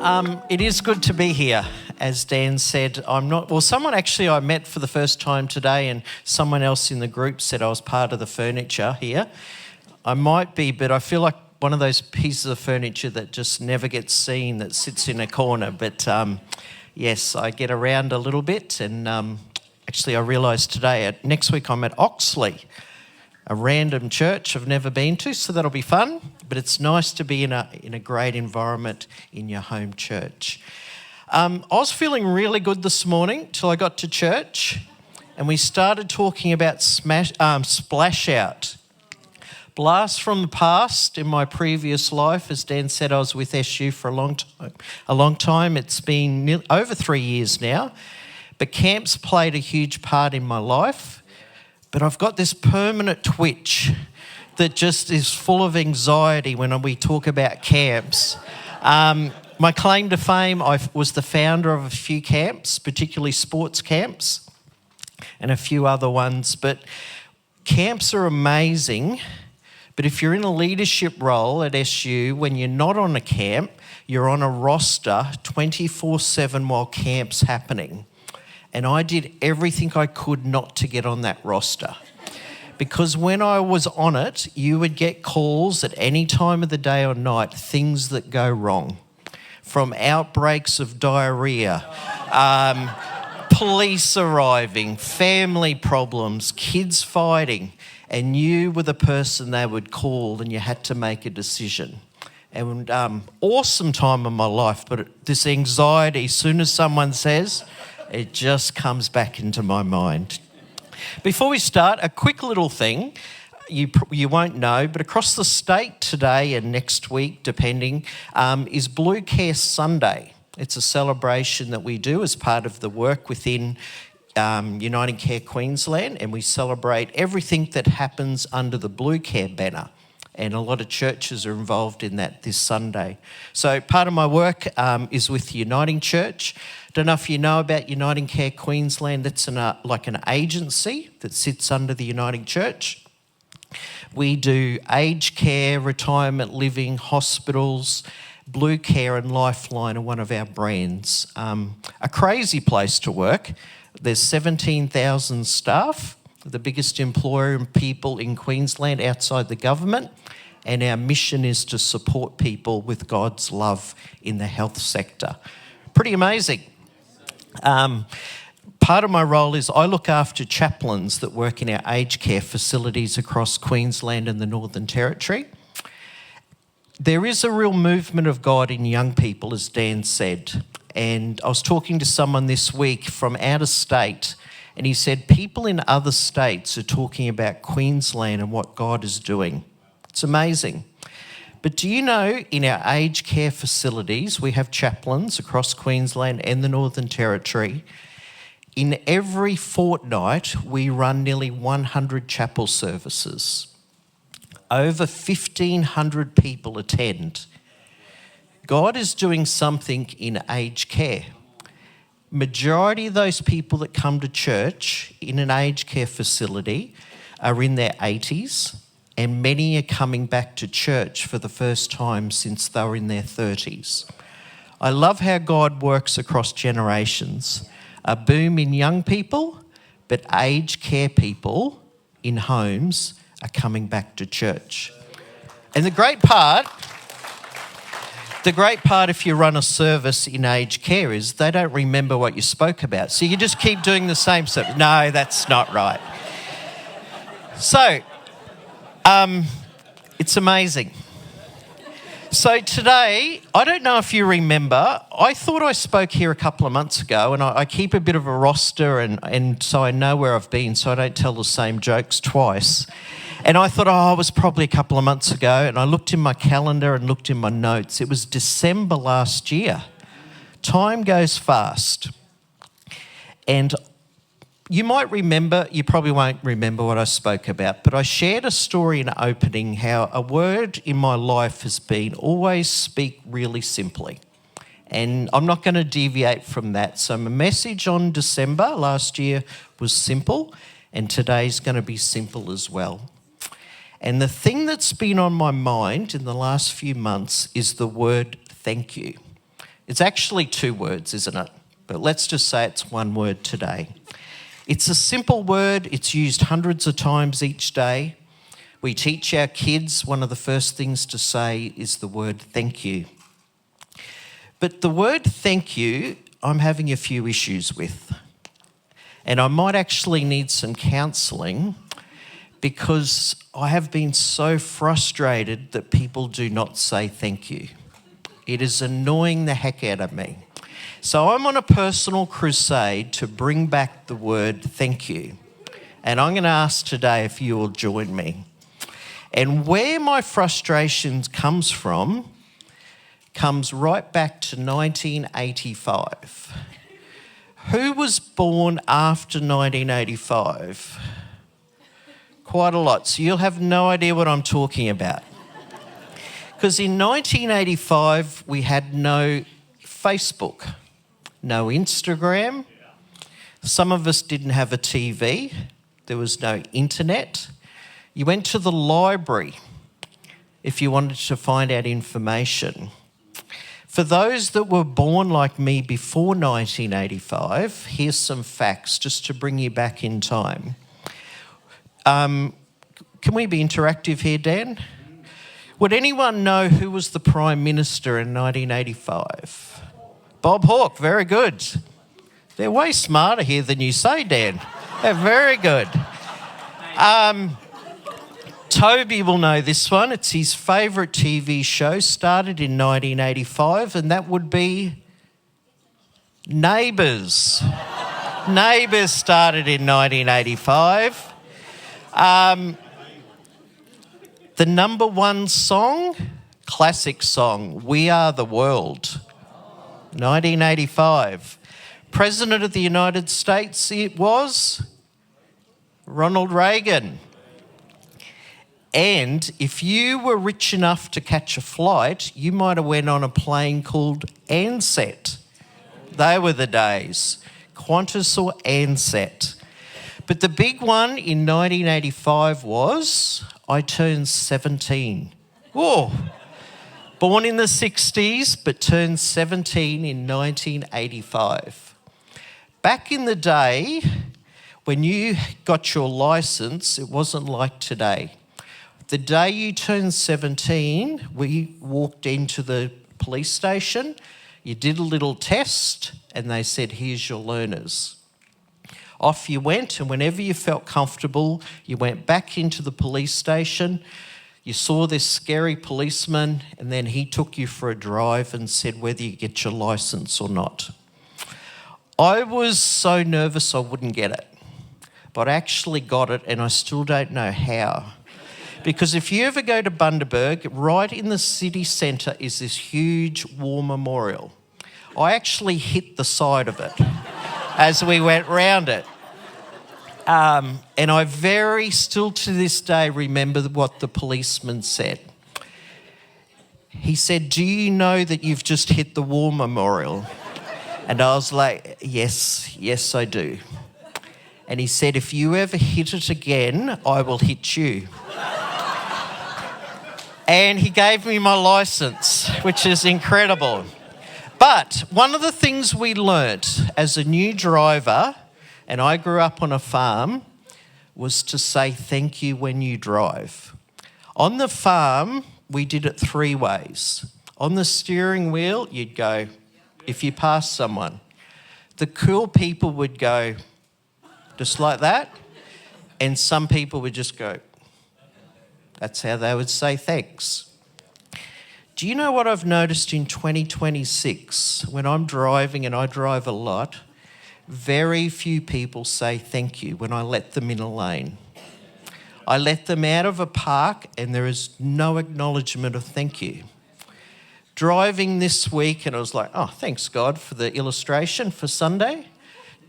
It is good to be here. As Dan said, someone actually I met for the first time today, and someone else in the group said I was part of the furniture here. I might be, but I feel like one of those pieces of furniture that just never gets seen, that sits in a corner. But yes, I get around a little bit, and actually I realised today, next week I'm at Oxley, a random church I've never been to, so that'll be fun. But it's nice to be in a great environment in your home church. I was feeling really good this morning till I got to church, and we started talking about splash out. Blast from the past in my previous life. As Dan said, I was with SU for a long time. It's been over 3 years now. But camps played a huge part in my life. But I've got this permanent twitch that just is full of anxiety when we talk about camps. My claim to fame, I was the founder of a few camps, particularly sports camps, and a few other ones. But camps are amazing. But if you're in a leadership role at SU, when you're not on a camp, you're on a roster 24/7 while camp's happening. And I did everything I could not to get on that roster. Because when I was on it, you would get calls at any time of the day or night, things that go wrong. From outbreaks of diarrhea, police arriving, family problems, kids fighting, and you were the person they would call and you had to make a decision. And awesome time of my life, but this anxiety, as soon as someone says, it just comes back into my mind. Before we start, a quick little thing. You won't know, but across the state today and next week, depending, is Blue Care Sunday. It's a celebration that we do as part of the work within Uniting Care Queensland, and we celebrate everything that happens under the Blue Care banner. And a lot of churches are involved in that this Sunday. So part of my work is with Uniting Church. Don't know if you know about Uniting Care Queensland. That's like an agency that sits under the Uniting Church. We do aged care, retirement living, hospitals. Blue Care and Lifeline are one of our brands. A crazy place to work. There's 17,000 staff, the biggest employer and people in Queensland outside the government, and our mission is to support people with God's love in the health sector. Pretty amazing. Part of my role is I look after chaplains that work in our aged care facilities across Queensland and the Northern Territory. There is a real movement of God in young people, as Dan said. And I was talking to someone this week from out of state, and he said people in other states are talking about Queensland and what God is doing. It's amazing. But do you know, in our aged care facilities, we have chaplains across Queensland and the Northern Territory. In every fortnight, we run nearly 100 chapel services. Over 1,500 people attend. God is doing something in aged care. Majority of those people that come to church in an aged care facility are in their 80s, and many are coming back to church for the first time since they were in their 30s. I love how God works across generations. A boom in young people, but aged care people in homes are coming back to church. And the great part if you run a service in aged care is they don't remember what you spoke about. So you just keep doing the same stuff. No, that's not right. So, it's amazing. So today, I don't know if you remember, I thought I spoke here a couple of months ago, and I keep a bit of a roster and so I know where I've been so I don't tell the same jokes twice. And I thought, it was probably a couple of months ago, and I looked in my calendar and looked in my notes. It was December last year. Time goes fast. And you might remember, you probably won't remember what I spoke about, but I shared a story in opening how a word in my life has been always speak really simply. And I'm not going to deviate from that. So my message on December last year was simple, and today's going to be simple as well. And the thing that's been on my mind in the last few months is the word thank you. It's actually 2 words, isn't it? But let's just say it's 1 word today. It's a simple word. It's used hundreds of times each day. We teach our kids one of the first things to say is the word thank you. But the word thank you, I'm having a few issues with. And I might actually need some counselling because I have been so frustrated that people do not say thank you. It is annoying the heck out of me. So I'm on a personal crusade to bring back the word thank you. And I'm going to ask today if you will join me. And where my frustration comes from comes right back to 1985. Who was born after 1985? Quite a lot. So you'll have no idea what I'm talking about. Because in 1985, we had no Facebook, no Instagram. Some of us didn't have a TV. There was no internet. You went to the library if you wanted to find out information. For those that were born like me before 1985, here's some facts just to bring you back in time. Can we be interactive here, Dan? Would anyone know who was the Prime Minister in 1985? Bob Hawke, very good. They're way smarter here than you say, Dan. They're very good. Toby will know this one. It's his favourite TV show, started in 1985, and that would be Neighbours. Neighbours started in 1985. The number 1 song, classic song, We Are the World, 1985. President of the United States, it was Ronald Reagan. And if you were rich enough to catch a flight, you might have went on a plane called Ansett. They were the days, Qantas or Ansett. But the big one in 1985 was I turned 17. Whoa! Born in the 60s, but turned 17 in 1985. Back in the day, when you got your licence, it wasn't like today. The day you turned 17, we walked into the police station, you did a little test, and they said, here's your learners. Off you went, and whenever you felt comfortable, you went back into the police station, you saw this scary policeman, and then he took you for a drive and said whether you get your licence or not. I was so nervous I wouldn't get it, but I actually got it, and I still don't know how. Because if you ever go to Bundaberg, right in the city centre is this huge war memorial. I actually hit the side of it as we went round it. And I still to this day remember what the policeman said. He said, do you know that you've just hit the war memorial? And I was like, yes I do. And he said, if you ever hit it again, I will hit you. And he gave me my licence, which is incredible. But one of the things we learnt as a new driver, and I grew up on a farm, was to say thank you when you drive. On the farm, we did it 3 ways. On the steering wheel, you'd go, if you pass someone. The cool people would go just like that, and some people would just go. That's how they would say thanks. Do you know what I've noticed in 2026? When I'm driving, and I drive a lot, very few people say thank you when I let them in a lane. I let them out of a park and there is no acknowledgement of thank you. Driving this week, and I was like, oh, thanks God for the illustration for Sunday.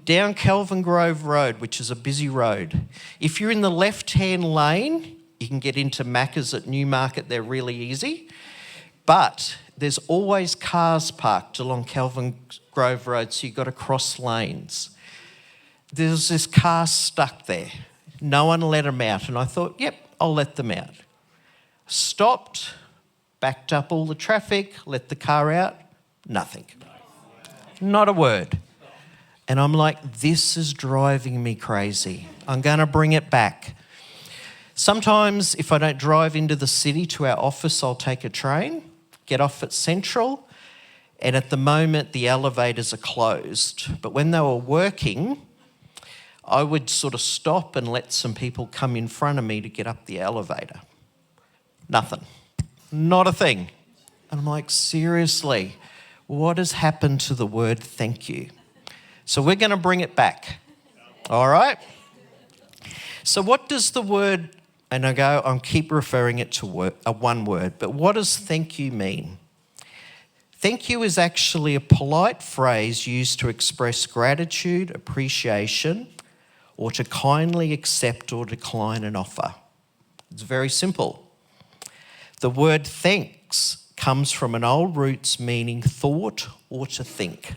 Down Kelvin Grove Road, which is a busy road. If you're in the left-hand lane, you can get into Macca's at Newmarket, they're really easy. But there's always cars parked along Kelvin Grove Road, so you've got to cross lanes. There's this car stuck there. No one let them out, and I thought, yep, I'll let them out. Stopped, backed up all the traffic, let the car out, nothing. Not a word. And I'm like, this is driving me crazy. I'm going to bring it back. Sometimes if I don't drive into the city to our office, I'll take a train, get off at Central, and at the moment the elevators are closed. But when they were working, I would sort of stop and let some people come in front of me to get up the elevator. Nothing. Not a thing. And I'm like, seriously, what has happened to the word thank you? So we're going to bring it back. All right? So what does the word, and I keep referring it to one word, but what does thank you mean? Thank you is actually a polite phrase used to express gratitude, appreciation, or to kindly accept or decline an offer. It's very simple. The word thanks comes from an old roots meaning thought or to think.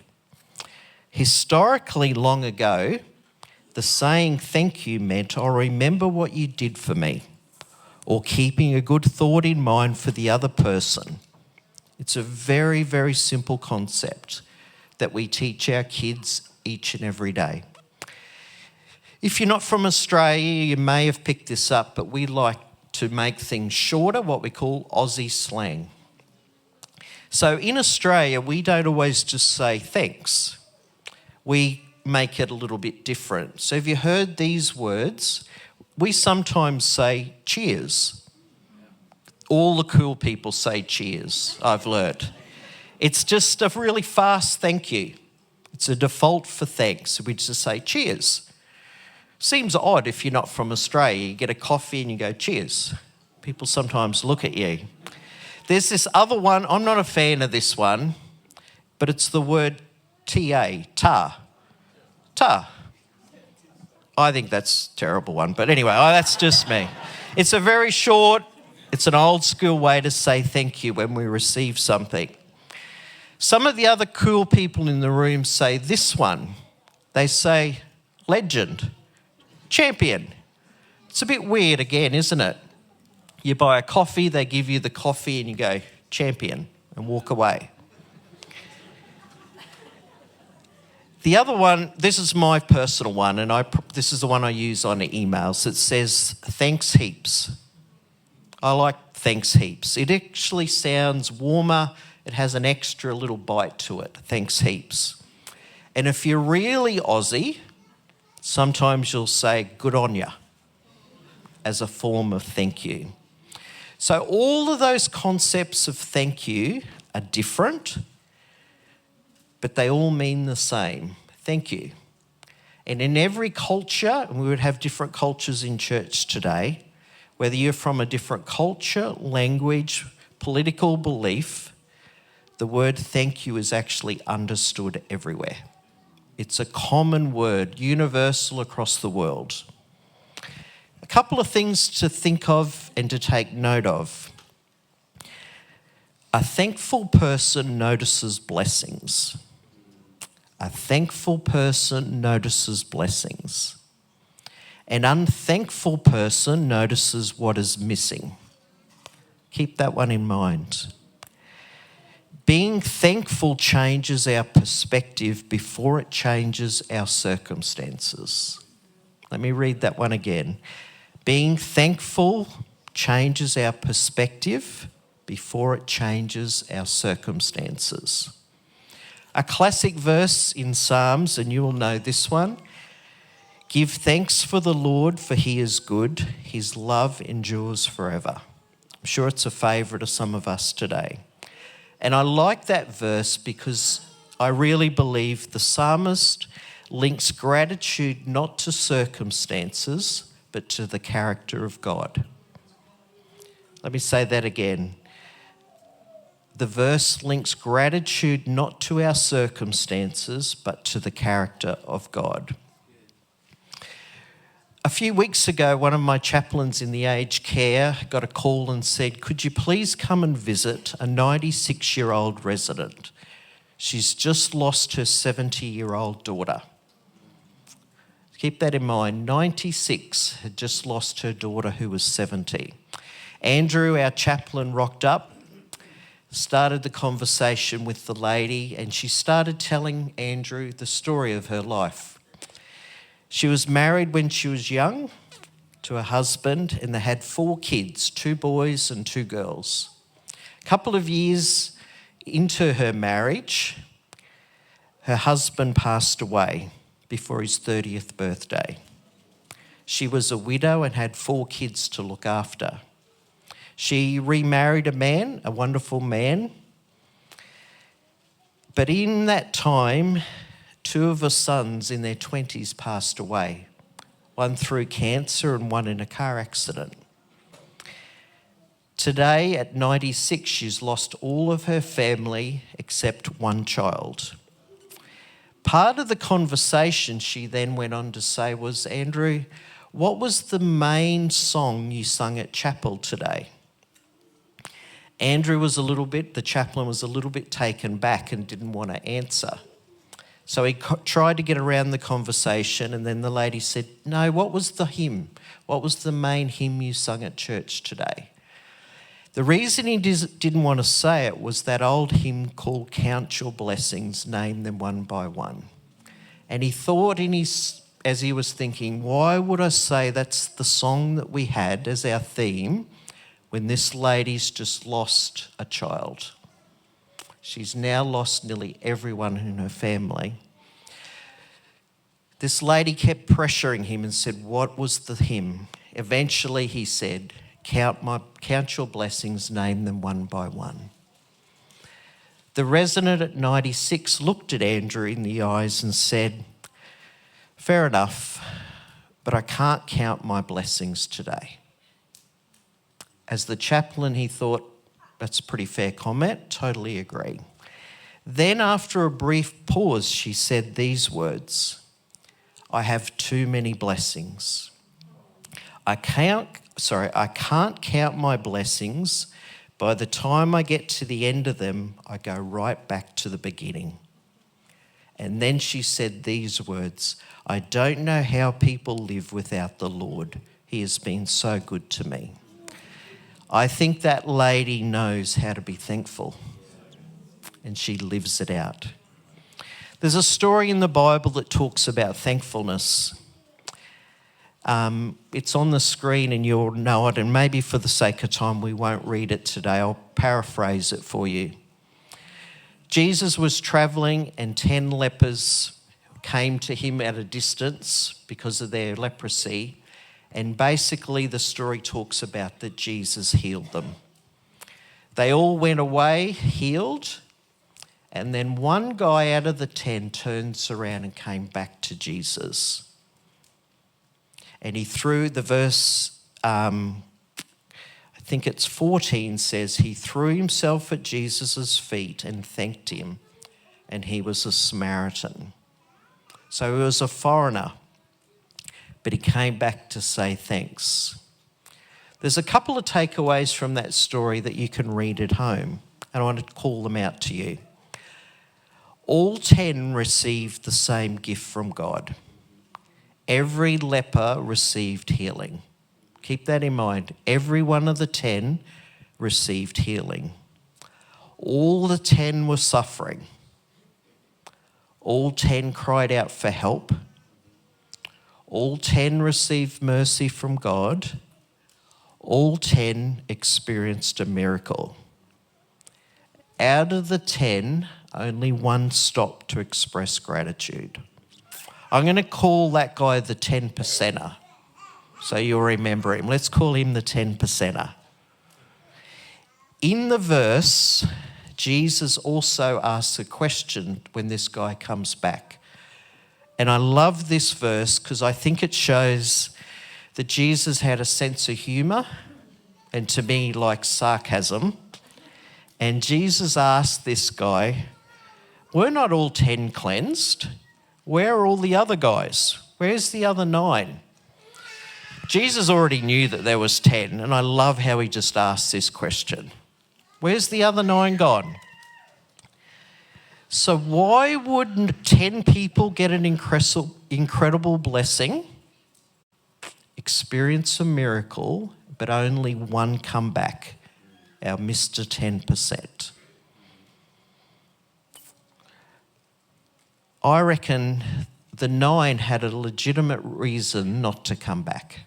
Historically, long ago, the saying thank you meant, I remember what you did for me, or keeping a good thought in mind for the other person. It's a very, very simple concept that we teach our kids each and every day. If you're not from Australia, you may have picked this up, but we like to make things shorter, what we call Aussie slang. So in Australia, we don't always just say thanks. We make it a little bit different. So have you heard these words? We sometimes say cheers. All the cool people say cheers, I've learnt. It's just a really fast thank you. It's a default for thanks. We just say cheers. Seems odd if you're not from Australia. You get a coffee and you go cheers. People sometimes look at you. There's this other one. I'm not a fan of this one, but it's the word TA, ta. Ta. I think that's a terrible one, but anyway, that's just me. It's a very short, it's an old school way to say thank you when we receive something. Some of the other cool people in the room say this one. They say legend, champion. It's a bit weird again, isn't it? You buy a coffee, they give you the coffee and you go champion and walk away. The other one, this is my personal one, and this is the one I use on emails. It says, thanks heaps. I like thanks heaps. It actually sounds warmer. It has an extra little bite to it, thanks heaps. And if you're really Aussie, sometimes you'll say good on ya as a form of thank you. So all of those concepts of thank you are different, but they all mean the same, thank you. And in every culture, and we would have different cultures in church today, whether you're from a different culture, language, political belief, the word thank you is actually understood everywhere. It's a common word, universal across the world. A couple of things to think of and to take note of. A thankful person notices blessings. A thankful person notices blessings. An unthankful person notices what is missing. Keep that one in mind. Being thankful changes our perspective before it changes our circumstances. Let me read that one again. Being thankful changes our perspective before it changes our circumstances. A classic verse in Psalms, and you will know this one. Give thanks for the Lord, for he is good. His love endures forever. I'm sure it's a favourite of some of us today. And I like that verse because I really believe the psalmist links gratitude not to circumstances, but to the character of God. Let me say that again. The verse links gratitude not to our circumstances, but to the character of God. A few weeks ago, one of my chaplains in the aged care got a call and said, could you please come and visit a 96-year-old resident? She's just lost her 70-year-old daughter. Keep that in mind. 96 had just lost her daughter who was 70. Andrew, our chaplain, rocked up. started the conversation with the lady, and she started telling Andrew the story of her life. She was married when she was young to a husband, and they had 4 kids, 2 boys and 2 girls. A couple of years into her marriage, her husband passed away before his 30th birthday. She was a widow and had 4 kids to look after. She remarried a man, a wonderful man. But in that time, 2 of her sons in their 20s passed away. One through cancer and one in a car accident. Today, at 96, she's lost all of her family except one child. Part of the conversation she then went on to say was, Andrew, what was the main song you sung at chapel today? Andrew the chaplain was a little bit taken back and didn't want to answer. So he tried to get around the conversation, and then the lady said, no, what was the hymn? What was the main hymn you sung at church today? The reason he didn't want to say it was that old hymn called Count Your Blessings, Name Them One by One. And he thought as he was thinking, why would I say that's the song that we had as our theme when this lady's just lost a child? She's now lost nearly everyone in her family. This lady kept pressuring him and said, what was the hymn? Eventually he said, Count your blessings, name them one by one. The resident at 96 looked at Andrew in the eyes and said, fair enough, but I can't count my blessings today. As the chaplain, he thought, that's a pretty fair comment, totally agree. Then after a brief pause, she said these words, I have too many blessings. I can't count my blessings. By the time I get to the end of them, I go right back to the beginning. And then she said these words, I don't know how people live without the Lord. He has been so good to me. I think that lady knows how to be thankful, and she lives it out. There's a story in the Bible that talks about thankfulness. It's on the screen and you'll know it, and maybe for the sake of time we won't read it today. I'll paraphrase it for you. Jesus was travelling and 10 lepers came to him at a distance because of their leprosy. And basically the story talks about that Jesus healed them. They all went away healed, and then one guy out of the 10 turns around and came back to Jesus. And he threw the verse, I think it's 14, says he threw himself at Jesus' feet and thanked him, and he was a Samaritan. So he was a foreigner, but he came back to say thanks. There's a couple of takeaways from that story that you can read at home, and I want to call them out to you. All 10 received the same gift from God. Every leper received healing. Keep that in mind. Every one of the 10 received healing. All the 10 were suffering. All 10 cried out for help. All 10 received mercy from God. All 10 experienced a miracle. Out of the 10, only one stopped to express gratitude. I'm going to call that guy the 10%er, so you'll remember him. Let's call him the 10%er. In the verse, Jesus also asks a question when this guy comes back. And I love this verse because I think it shows that Jesus had a sense of humour, and to me, like sarcasm. And Jesus asked this guy, were not all 10 cleansed? Where are all the other guys? Where's the other 9? Jesus already knew that there was 10, and I love how he just asked this question. Where's the other 9 gone? So why would 10 people get an incredible blessing, experience a miracle, but only one come back, our Mr. 10%? I reckon the 9 had a legitimate reason not to come back.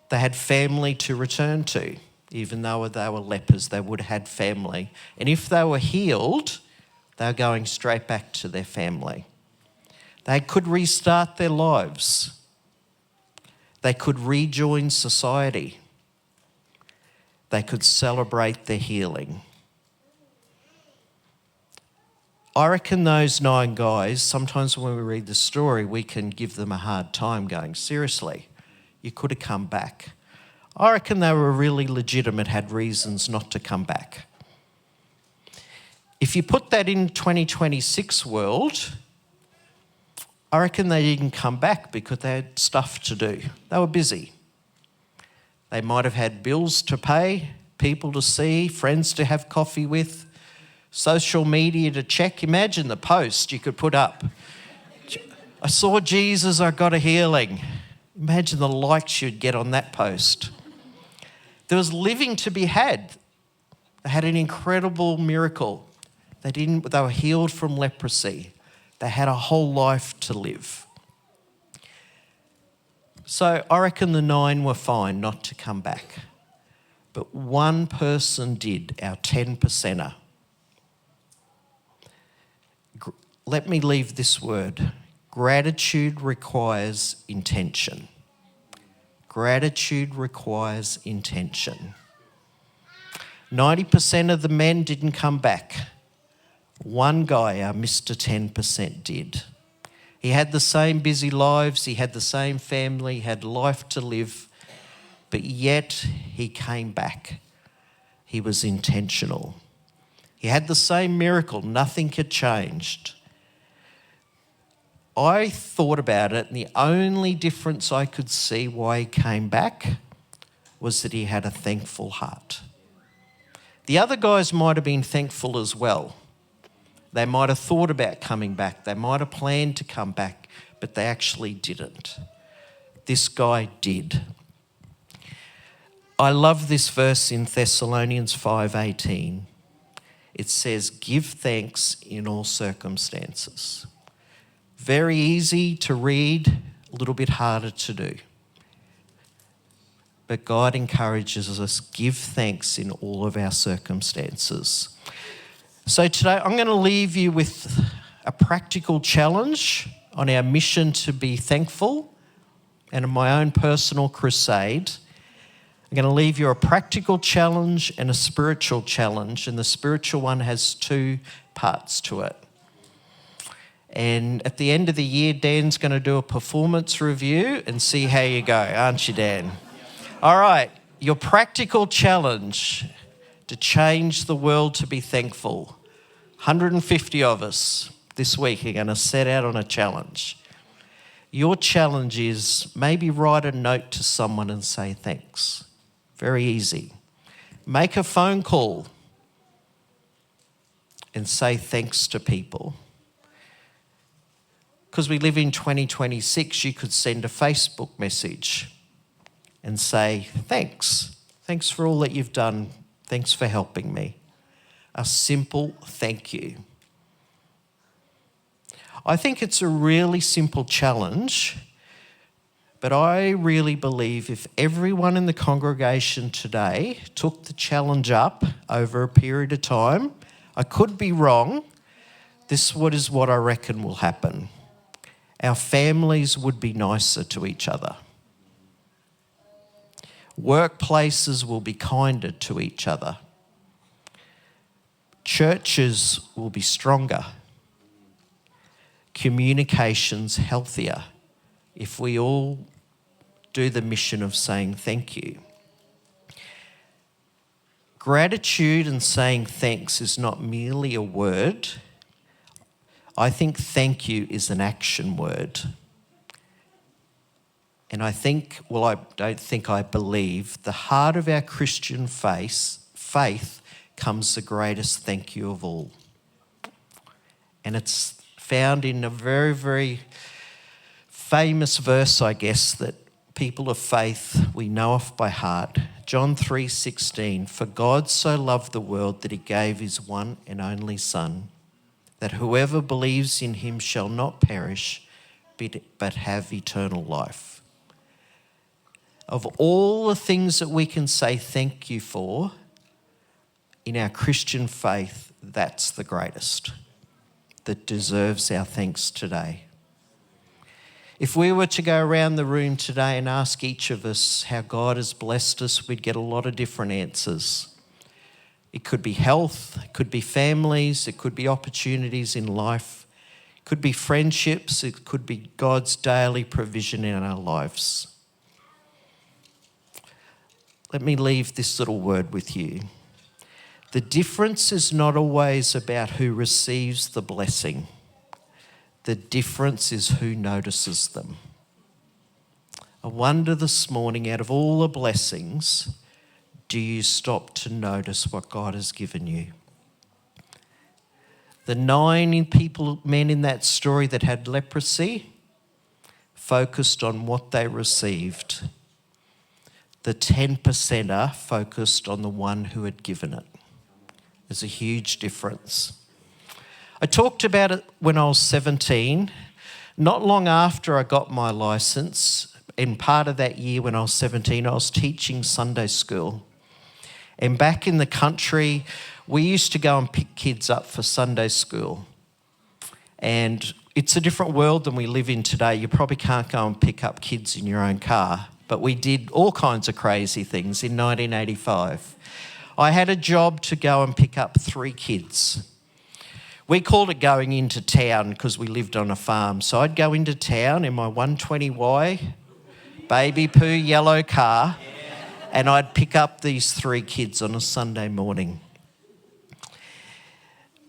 They had family to return to. Even though they were lepers, they would have had family. And if they were healed, they were going straight back to their family. They could restart their lives. They could rejoin society. They could celebrate their healing. I reckon those 9 guys, sometimes when we read the story, we can give them a hard time going, seriously, you could have come back. I reckon they were really legitimate, had reasons not to come back. If you put that in 2026 world, I reckon they didn't come back because they had stuff to do. They were busy. They might have had bills to pay, people to see, friends to have coffee with, social media to check. Imagine the post you could put up. I saw Jesus, I got a healing. Imagine the likes you'd get on that post. There was living to be had. They had an incredible miracle. They were healed from leprosy. They had a whole life to live. So I reckon the 9 were fine not to come back. But one person did, our 10%er. Let me leave this word. Gratitude requires intention. Gratitude requires intention. 90% of the men didn't come back. One guy, our Mr. 10%, did. He had the same busy lives, he had the same family, he had life to live, but yet he came back. He was intentional. He had the same miracle, nothing had changed. I thought about it, and the only difference I could see why he came back was that he had a thankful heart. The other guys might have been thankful as well. They might have thought about coming back. They might have planned to come back, but they actually didn't. This guy did. I love this verse in Thessalonians 5:18. It says, "Give thanks in all circumstances." Very easy to read, a little bit harder to do. But God encourages us, give thanks in all of our circumstances. So today I'm going to leave you with a practical challenge on our mission to be thankful and in my own personal crusade. I'm going to leave you a practical challenge and a spiritual challenge, and the spiritual one has 2 parts to it. And at the end of the year, Dan's going to do a performance review and see how you go, aren't you, Dan? All right, your practical challenge to change the world to be thankful. 150 of us this week are going to set out on a challenge. Your challenge is maybe write a note to someone and say thanks. Very easy. Make a phone call and say thanks to people. Because we live in 2026, you could send a Facebook message and say, thanks. Thanks for all that you've done. Thanks for helping me. A simple thank you. I think it's a really simple challenge, but I really believe if everyone in the congregation today took the challenge up over a period of time, I could be wrong, this is what I reckon will happen. Our families would be nicer to each other. Workplaces will be kinder to each other. Churches will be stronger. Communications healthier if we all do the mission of saying thank you. Gratitude and saying thanks is not merely a word. I think thank you is an action word. And I believe the heart of our Christian faith comes the greatest thank you of all. And it's found in a very, very famous verse, I guess, that people of faith, we know off by heart. John 3:16, "For God so loved the world that he gave his one and only Son, that whoever believes in him shall not perish, but have eternal life. Of all the things that we can say thank you for in our Christian faith, that's the greatest, that deserves our thanks today. If we were to go around the room today and ask each of us how God has blessed us, we'd get a lot of different answers. It could be health, it could be families, it could be opportunities in life, it could be friendships, it could be God's daily provision in our lives. Let me leave this little word with you. The difference is not always about who receives the blessing. The difference is who notices them. I wonder this morning, out of all the blessings, do you stop to notice what God has given you? The 9 men in that story that had leprosy focused on what they received. The 10%er focused on the one who had given it. There's a huge difference. I talked about it when I was 17. Not long after I got my licence, in part of that year when I was 17, I was teaching Sunday school. And back in the country, we used to go and pick kids up for Sunday school. And it's a different world than we live in today. You probably can't go and pick up kids in your own car. But we did all kinds of crazy things in 1985. I had a job to go and pick up 3 kids. We called it going into town because we lived on a farm. So I'd go into town in my 120Y baby poo yellow car and I'd pick up these 3 kids on a Sunday morning.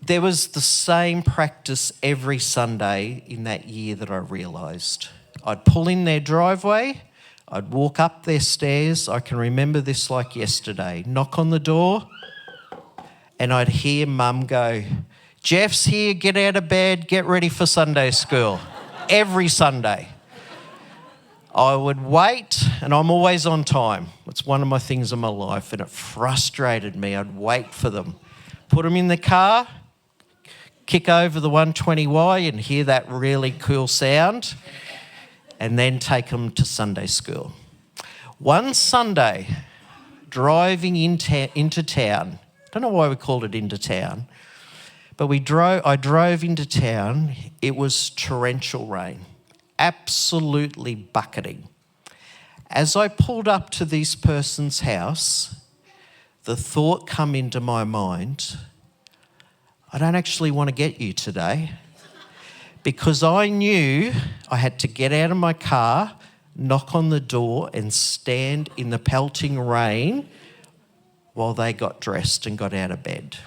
There was the same practice every Sunday in that year that I realised. I'd pull in their driveway, I'd walk up their stairs, I can remember this like yesterday, knock on the door, and I'd hear Mum go, "Jeff's here, get out of bed, get ready for Sunday school." Every Sunday. I would wait, and I'm always on time. It's one of my things in my life, and it frustrated me. I'd wait for them. Put them in the car, kick over the 120Y and hear that really cool sound, and then take them to Sunday school. One Sunday, driving into town, I don't know why we called it into town, but I drove into town. It was torrential rain, absolutely bucketing. As I pulled up to this person's house, the thought come into my mind, I don't actually want to get you today, because I knew I had to get out of my car, knock on the door and stand in the pelting rain while they got dressed and got out of bed.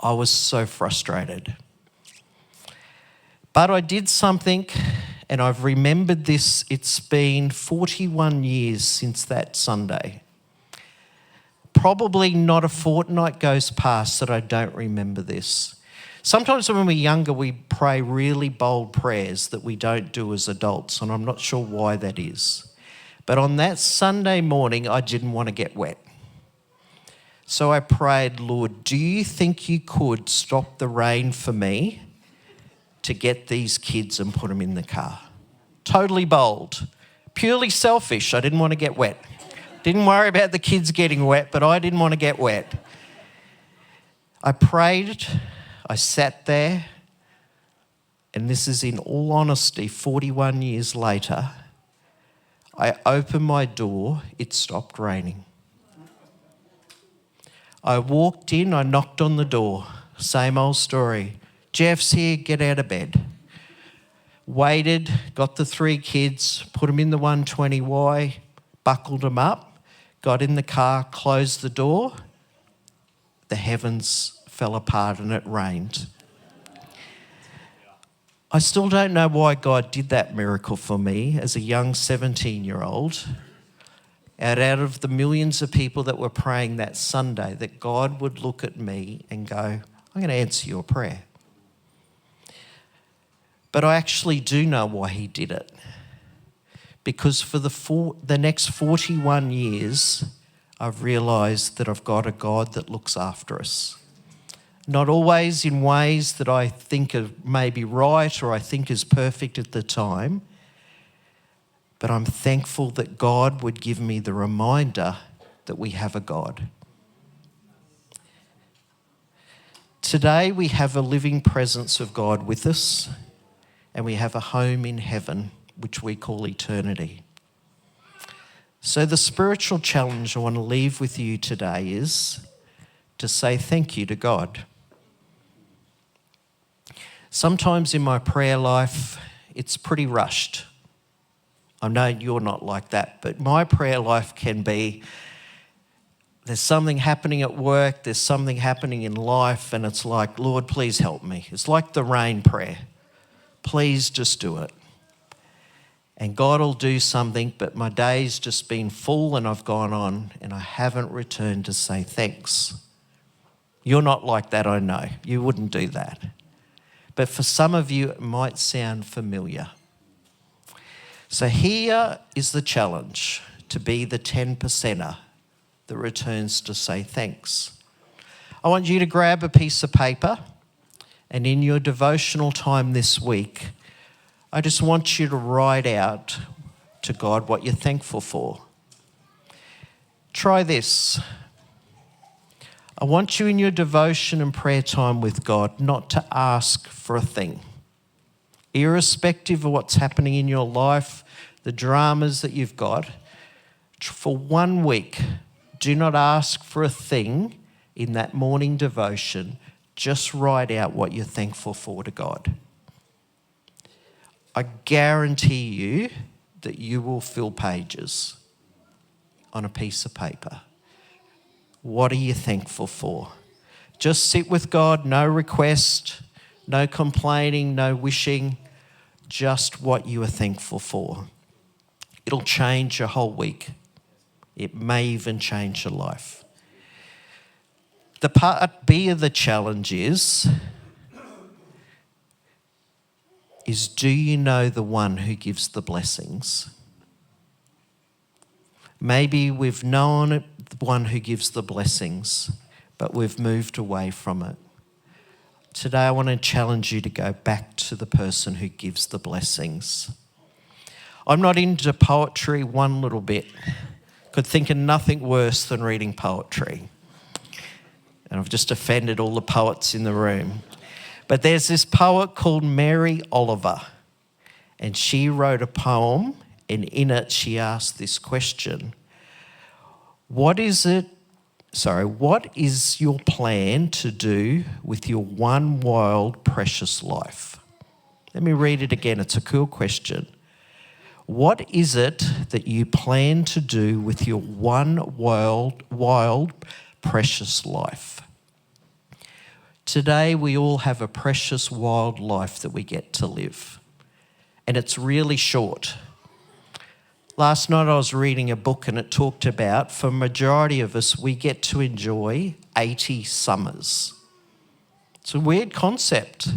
I was so frustrated. But I did something, and I've remembered this. It's been 41 years since that Sunday. Probably not a fortnight goes past that I don't remember this. Sometimes when we're younger, we pray really bold prayers that we don't do as adults, and I'm not sure why that is. But on that Sunday morning, I didn't want to get wet. So I prayed, "Lord, do you think you could stop the rain for me to get these kids and put them in the car?" Totally bold, purely selfish. I didn't want to get wet. Didn't worry about the kids getting wet, but I didn't want to get wet. I prayed, I sat there, and this is in all honesty, 41 years later, I opened my door, it stopped raining. I walked in, I knocked on the door, same old story. "Jeff's here, get out of bed." Waited, got the 3 kids, put them in the 120Y, buckled them up, got in the car, closed the door. The heavens fell apart and it rained. I still don't know why God did that miracle for me as a young 17-year-old. Out of the millions of people that were praying that Sunday, that God would look at me and go, "I'm going to answer your prayer." But I actually do know why he did it. Because for the next 41 years, I've realised that I've got a God that looks after us. Not always in ways that I think are maybe right or I think is perfect at the time, but I'm thankful that God would give me the reminder that we have a God. Today we have a living presence of God with us, and we have a home in heaven, which we call eternity. So the spiritual challenge I want to leave with you today is to say thank you to God. Sometimes in my prayer life, it's pretty rushed. I know you're not like that, but my prayer life can be, there's something happening at work, there's something happening in life, and it's like, Lord, please help me. It's like the rain prayer. Please just do it. And God will do something, but my day's just been full and I've gone on and I haven't returned to say thanks. You're not like that, I know. You wouldn't do that. But for some of you, it might sound familiar. So here is the challenge, to be the 10%er that returns to say thanks. I want you to grab a piece of paper, and in your devotional time this week, I just want you to write out to God what you're thankful for. Try this. I want you in your devotion and prayer time with God not to ask for a thing. Irrespective of what's happening in your life, the dramas that you've got, for 1 week, do not ask for a thing in that morning devotion. Just write out what you're thankful for to God. I guarantee you that you will fill pages on a piece of paper. What are you thankful for? Just sit with God, no request, no complaining, no wishing, just what you are thankful for. It'll change your whole week. It may even change your life. The part B of the challenge is do you know the one who gives the blessings? Maybe we've known the one who gives the blessings, but we've moved away from it. Today I want to challenge you to go back to the person who gives the blessings. I'm not into poetry one little bit. Could think of nothing worse than reading poetry. And I've just offended all the poets in the room. But there's this poet called Mary Oliver, and she wrote a poem, and in it she asked this question: What is your plan to do with your one wild, precious life? Let me read it again. It's a cool question. What is it that you plan to do with your one wild, precious life? Today we all have a precious, wild life that we get to live, and it's really short. Last night I was reading a book and it talked about, for a majority of us, we get to enjoy 80 summers. It's a weird concept.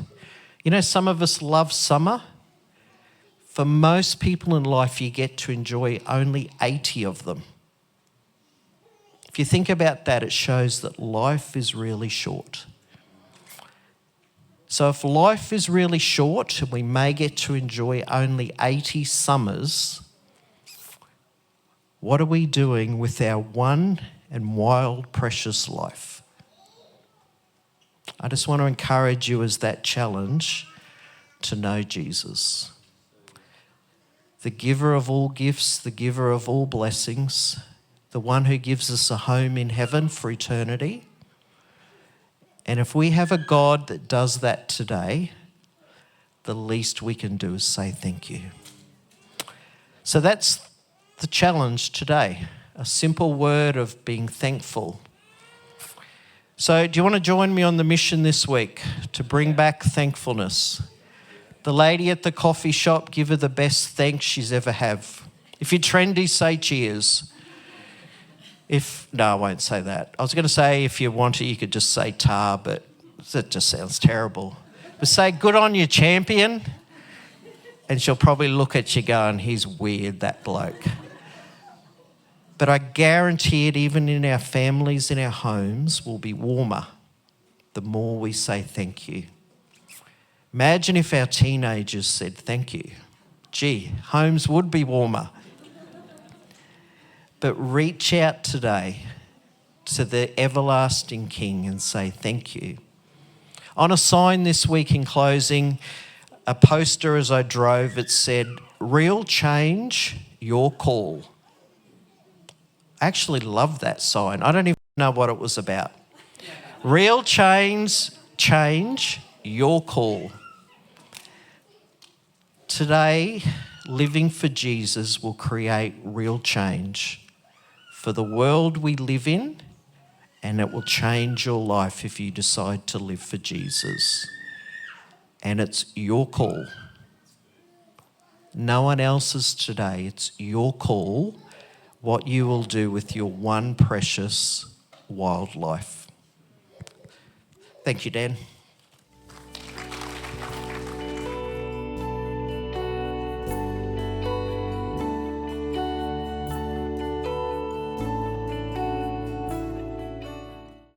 You know, some of us love summer. For most people in life, you get to enjoy only 80 of them. If you think about that, it shows that life is really short. So if life is really short and we may get to enjoy only 80 summers, what are we doing with our one and wild, precious life? I just want to encourage you as that challenge to know Jesus. The giver of all gifts, the giver of all blessings, the one who gives us a home in heaven for eternity. And if we have a God that does that today, the least we can do is say thank you. So that's the challenge today, a simple word of being thankful. So do you want to join me on the mission this week to bring back thankfulness? The lady at the coffee shop, give her the best thanks she's ever had. If you're trendy, say cheers. No, I won't say that. I was going to say if you want to, you could just say tar, but that just sounds terrible. But say good on you, champion. And she'll probably look at you going, he's weird, that bloke. But I guarantee it, even in our families, in our homes, will be warmer the more we say thank you. Imagine if our teenagers said thank you. Gee, homes would be warmer. But reach out today to the everlasting King and say thank you. On a sign this week in closing, a poster as I drove, it said, "Real change, your call." I actually love that sign. I don't even know what it was about. Real change, your call. Today, living for Jesus will create real change for the world we live in, and it will change your life if you decide to live for Jesus. And it's your call. No one else's today. It's your call what you will do with your one precious wildlife. Thank you, Dan.